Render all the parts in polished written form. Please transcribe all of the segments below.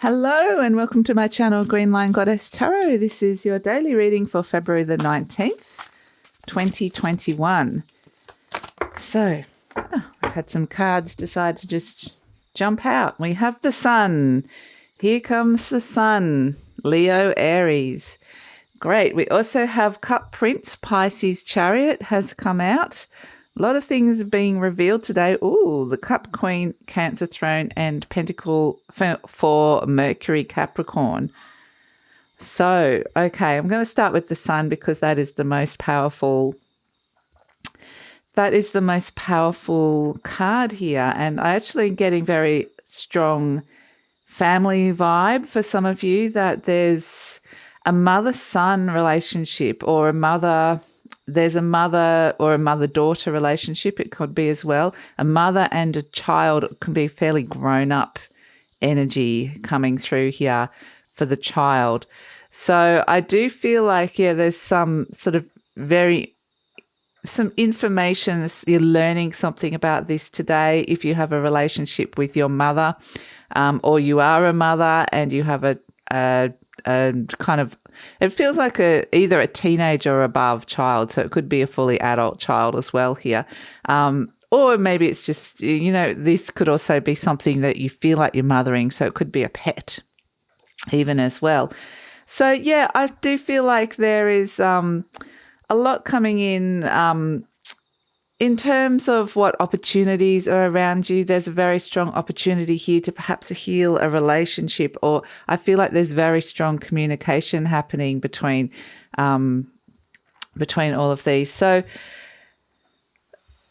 Hello and welcome to my channel GreenLion Goddess Tarot. This is your daily reading for February the 19th, 2021. So, we've had some cards decide to just jump out. We have the Sun. Here comes the Sun. Leo, Aries. Great. We also have Cup Prince, Pisces Chariot has come out. A lot of things being revealed today. Ooh, the Cup Queen, Cancer Throne, and Pentacle for Mercury, Capricorn. So, okay, I'm going to start with the Sun because that is the most powerful. That is the most powerful card here, and I actually am getting very strong family vibe for some of you that there's a mother-son relationship or a mother. There's a mother or a mother-daughter relationship. It could be as well. A mother and a child can be fairly grown-up energy coming through here for the child. So I do feel like, there's some sort of some information. You're learning something about this today if you have a relationship with your mother, or you are a mother and you have a kind of, it feels like either a teenager or above child, so it could be a fully adult child as well here. Or maybe it's just, this could also be something that you feel like you're mothering, so it could be a pet even as well. So, yeah, I do feel like there is a lot coming in terms of what opportunities are around you. There's a very strong opportunity here to perhaps heal a relationship, or I feel like there's very strong communication happening between all of these. So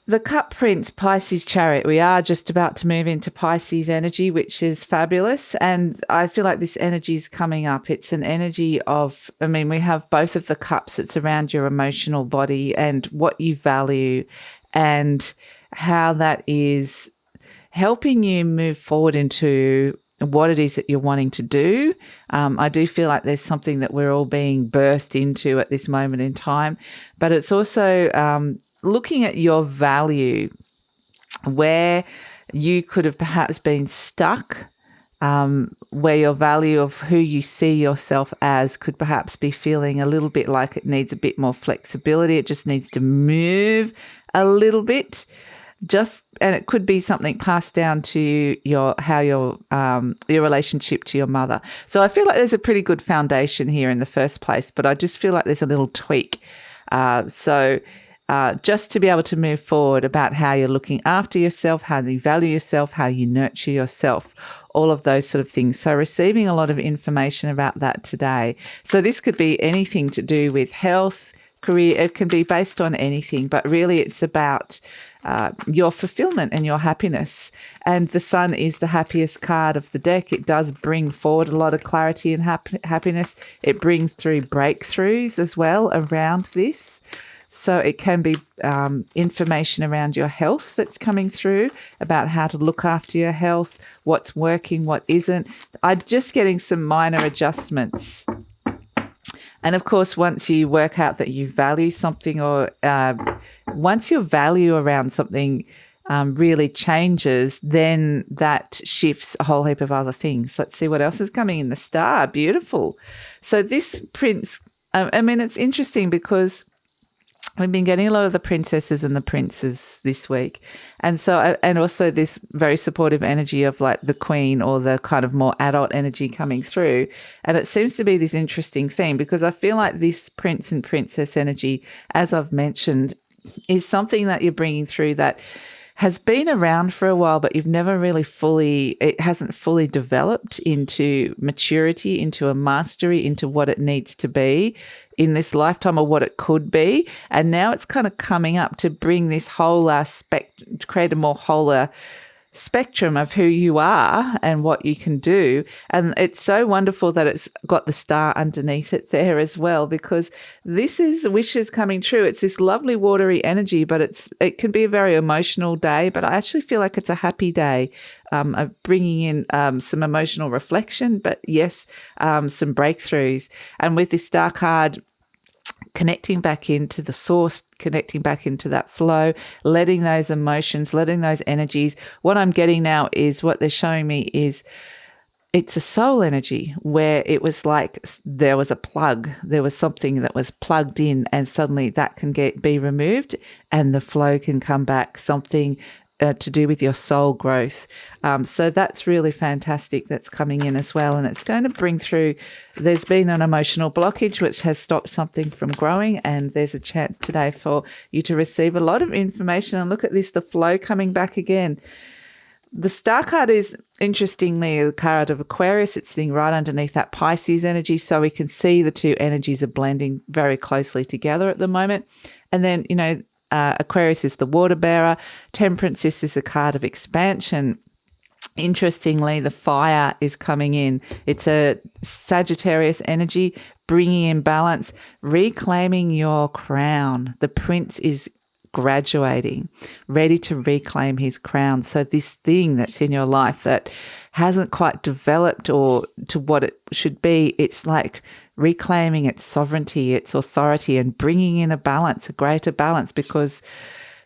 the Cup Prince, Pisces Chariot, we are just about to move into Pisces energy, which is fabulous. And I feel like this energy is coming up. It's an energy of, we have both of the cups. It's around your emotional body and what you value and how that is helping you move forward into what it is that you're wanting to do. I do feel like there's something that we're all being birthed into at this moment in time, but it's also looking at your value, where you could have perhaps been stuck, where your value of who you see yourself as could perhaps be feeling a little bit like it needs a bit more flexibility. It just needs to move a little bit, and it could be something passed down to your relationship to your mother. So I feel like there's a pretty good foundation here in the first place, but I just feel like there's a little tweak. Just to be able to move forward about how you're looking after yourself, how you value yourself, how you nurture yourself, all of those sort of things. So receiving a lot of information about that today. So this could be anything to do with health, career. It can be based on anything, but really it's about your fulfillment and your happiness. And the Sun is the happiest card of the deck. It does bring forward a lot of clarity and happiness. It brings through breakthroughs as well around this. So it can be information around your health that's coming through, about how to look after your health, what's working, what isn't. I'm just getting some minor adjustments. And of course, once you work out that you value something, or once your value around something really changes, then that shifts a whole heap of other things. Let's see what else is coming in. The Star. Beautiful. So this Prince, it's interesting because we've been getting a lot of the princesses and the princes this week. And so, and also this very supportive energy of like the Queen, or the kind of more adult energy coming through. And it seems to be this interesting theme, because I feel like this Prince and Princess energy, as I've mentioned, is something that you're bringing through that has been around for a while, but you've never really it hasn't fully developed into maturity, into a mastery, into what it needs to be in this lifetime, or what it could be. And now it's kind of coming up to bring this whole create a more wholer spectrum of who you are and what you can do. And it's so wonderful that it's got the star underneath it there as well, because this is wishes coming true. It's this lovely watery energy, but it can be a very emotional day, but I actually feel like it's a happy day, of bringing in some emotional reflection, but yes, some breakthroughs. And with this star card, connecting back into the source, connecting back into that flow, letting those emotions, letting those energies. What I'm getting now is, what they're showing me is it's a soul energy where it was like there was a plug, there was something that was plugged in, and suddenly that can be removed and the flow can come back, something to do with your soul growth. So that's really fantastic, that's coming in as well. And it's going to bring through, there's been an emotional blockage which has stopped something from growing, and there's a chance today for you to receive a lot of information. And look at this, the flow coming back again. The star card is, interestingly, a card of Aquarius. It's sitting right underneath that Pisces energy, so we can see the two energies are blending very closely together at the moment. And then, Aquarius is the water bearer. Temperance is a card of expansion. Interestingly, the fire is coming in. It's a Sagittarius energy, bringing in balance, reclaiming your crown. The prince is graduating, ready to reclaim his crown. So this thing that's in your life that hasn't quite developed or to what it should be, it's like reclaiming its sovereignty, its authority, and bringing in a balance, a greater balance, because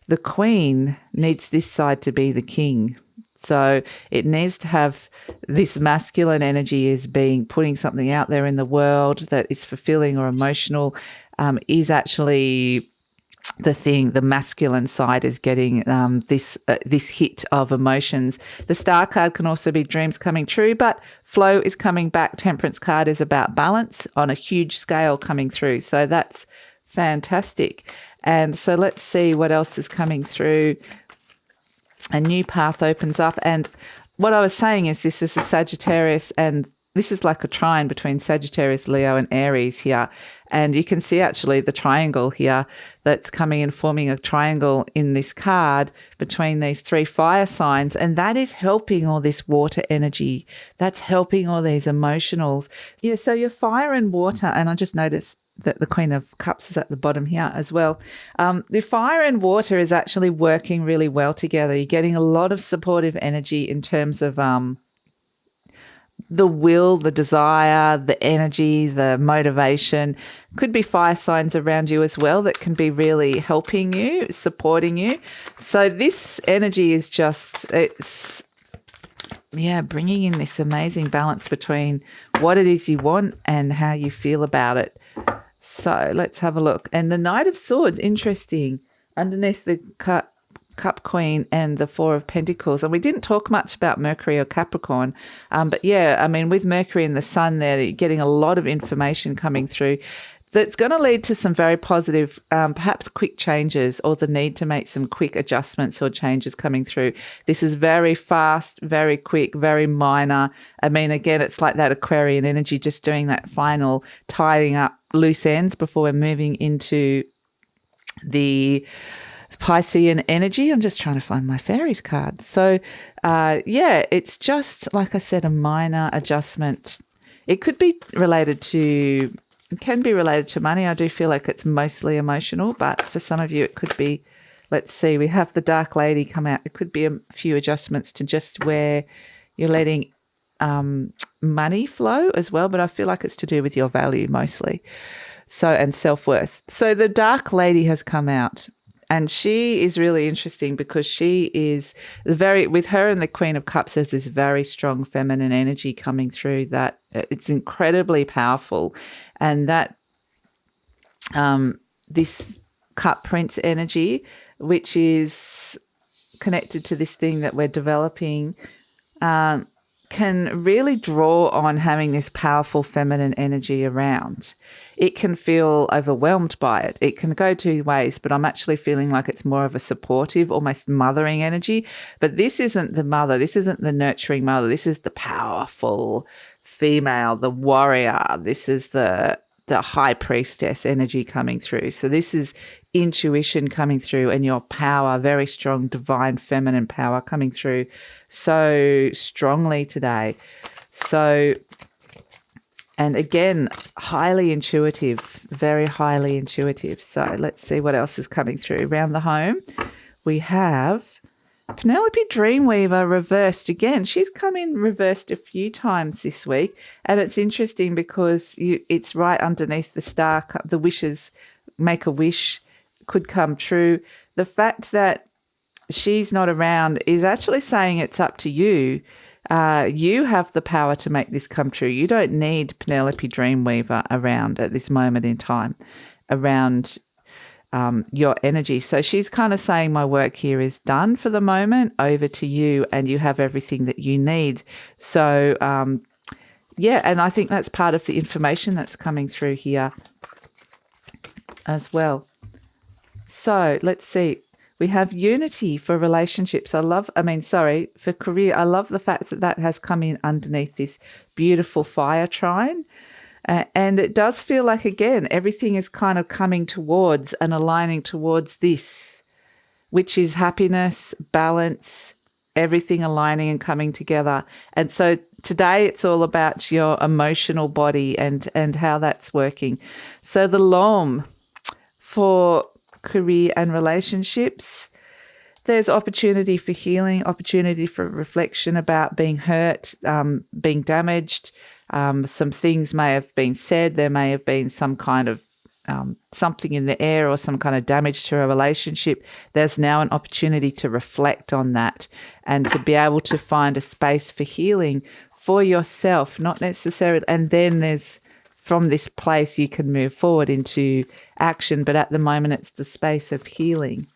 the queen needs this side to be the king. So it needs to have this masculine energy is being putting something out there in the world that is fulfilling or emotional, is actually the masculine side is getting this hit of emotions. The star card can also be dreams coming true, but flow is coming back. Temperance card is about balance on a huge scale coming through. So that's fantastic. And so let's see what else is coming through. A new path opens up. And what I was saying is this is a Sagittarius, and this is like a trine between Sagittarius, Leo, and Aries here. And you can see actually the triangle here that's coming and forming a triangle in this card between these three fire signs. And that is helping all this water energy. That's helping all these emotionals. Yeah, so your fire and water, and I just noticed that the Queen of Cups is at the bottom here as well. The fire and water is actually working really well together. You're getting a lot of supportive energy in terms of the will, the desire, the energy, the motivation. Could be fire signs around you as well that can be really helping you, supporting you. So this energy is just, bringing in this amazing balance between what it is you want and how you feel about it. So let's have a look. And the Knight of Swords, interesting, underneath the Cup Queen and the Four of Pentacles. And we didn't talk much about Mercury or Capricorn. But yeah, I mean, with Mercury and the Sun there, you're getting a lot of information coming through that's going to lead to some very positive, perhaps quick changes, or the need to make some quick adjustments or changes coming through. This is very fast, very quick, very minor. I mean, again, it's like that Aquarian energy, just doing that final tidying up loose ends before we're moving into the Piscean energy. I'm just trying to find my fairies card. So, it's just, like I said, a minor adjustment. It could be related to, it can be related to money. I do feel like it's mostly emotional, but for some of you, it could be, let's see, we have the Dark Lady come out. It could be a few adjustments to just where you're letting money flow as well, but I feel like it's to do with your value mostly. So, and self-worth. So the Dark Lady has come out. And she is really interesting because she is with her and the Queen of Cups, there's this very strong feminine energy coming through that it's incredibly powerful. And that this Cup Prince energy, which is connected to this thing that we're developing, can really draw on having this powerful feminine energy around. It can feel overwhelmed by it. It can go two ways, but I'm actually feeling like it's more of a supportive, almost mothering energy. But this isn't the mother. This isn't the nurturing mother. This is the powerful female, the warrior. This is the high priestess energy coming through. So this is intuition coming through and your power, very strong divine feminine power coming through so strongly today. So, and again, highly intuitive, very highly intuitive. So let's see what else is coming through. Around the home, we have Penelope Dreamweaver reversed again. She's come in reversed a few times this week. And it's interesting because it's right underneath the star, the wishes, make a wish could come true. The fact that she's not around is actually saying it's up to you You have the power to make this come true. You don't need Penelope Dreamweaver around at this moment in time, around your energy. So she's kind of saying my work here is done for the moment, over to you, and you have everything that you need. So, yeah, and I think that's part of the information that's coming through here as well. So let's see. We have unity for relationships. For career. I love the fact that that has come in underneath this beautiful fire trine. And it does feel like, again, everything is kind of coming towards and aligning towards this, which is happiness, balance, everything aligning and coming together. And so today it's all about your emotional body and how that's working. So the LOM for career and relationships, there's opportunity for healing, opportunity for reflection about being hurt, being damaged. Some things may have been said. There may have been some kind of something in the air or some kind of damage to a relationship. There's now an opportunity to reflect on that and to be able to find a space for healing for yourself, not necessarily. And then there's, from this place, you can move forward into action. But at the moment, it's the space of healing.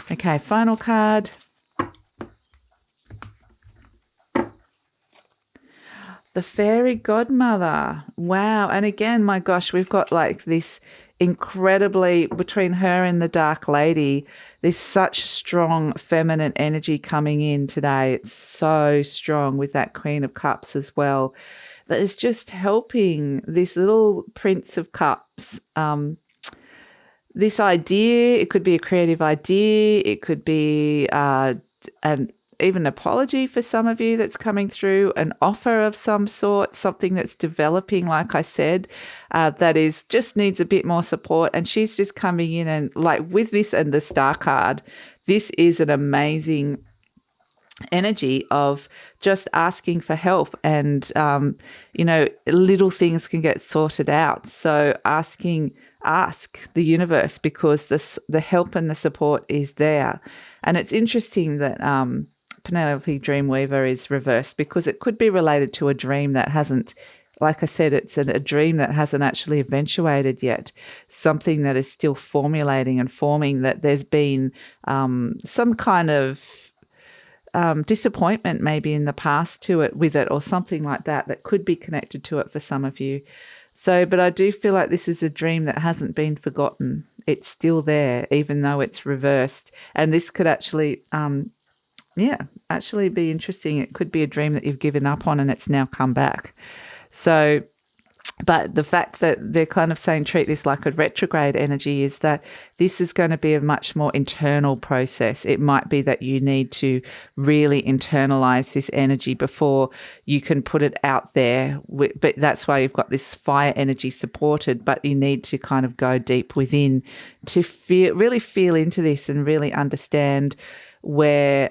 Okay, final card. The fairy godmother. Wow. And again, my gosh, we've got like this incredibly, between her and the dark lady, there's such strong feminine energy coming in today. It's so strong with that Queen of Cups as well. That is just helping this little Prince of Cups. This idea, it could be a creative idea. It could be even apology for some of you that's coming through, an offer of some sort, something that's developing, like I said, that is just needs a bit more support. And she's just coming in and like with this and the Star card, this is an amazing energy of just asking for help and, little things can get sorted out. So ask the universe because the help and the support is there. And it's interesting that, Penelope Dreamweaver is reversed because it could be related to a dream that hasn't, like I said, it's a dream that hasn't actually eventuated yet, something that is still formulating and forming, that there's been some kind of disappointment maybe in the past with it or something like that could be connected to it for some of you. So, but I do feel like this is a dream that hasn't been forgotten. It's still there, even though it's reversed. And this could actually actually be interesting. It could be a dream that you've given up on and it's now come back. So, but the fact that they're kind of saying treat this like a retrograde energy is that this is going to be a much more internal process. It might be that you need to really internalize this energy before you can put it out there. But that's why you've got this fire energy supported, but you need to kind of go deep within to really feel into this and really understand where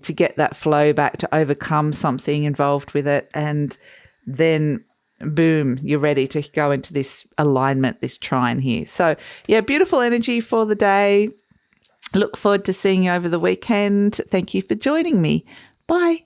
to get that flow back, to overcome something involved with it, and then boom, you're ready to go into this alignment, this trine here. So yeah, beautiful energy for the day. Look forward to seeing you over the weekend. Thank you for joining me. Bye.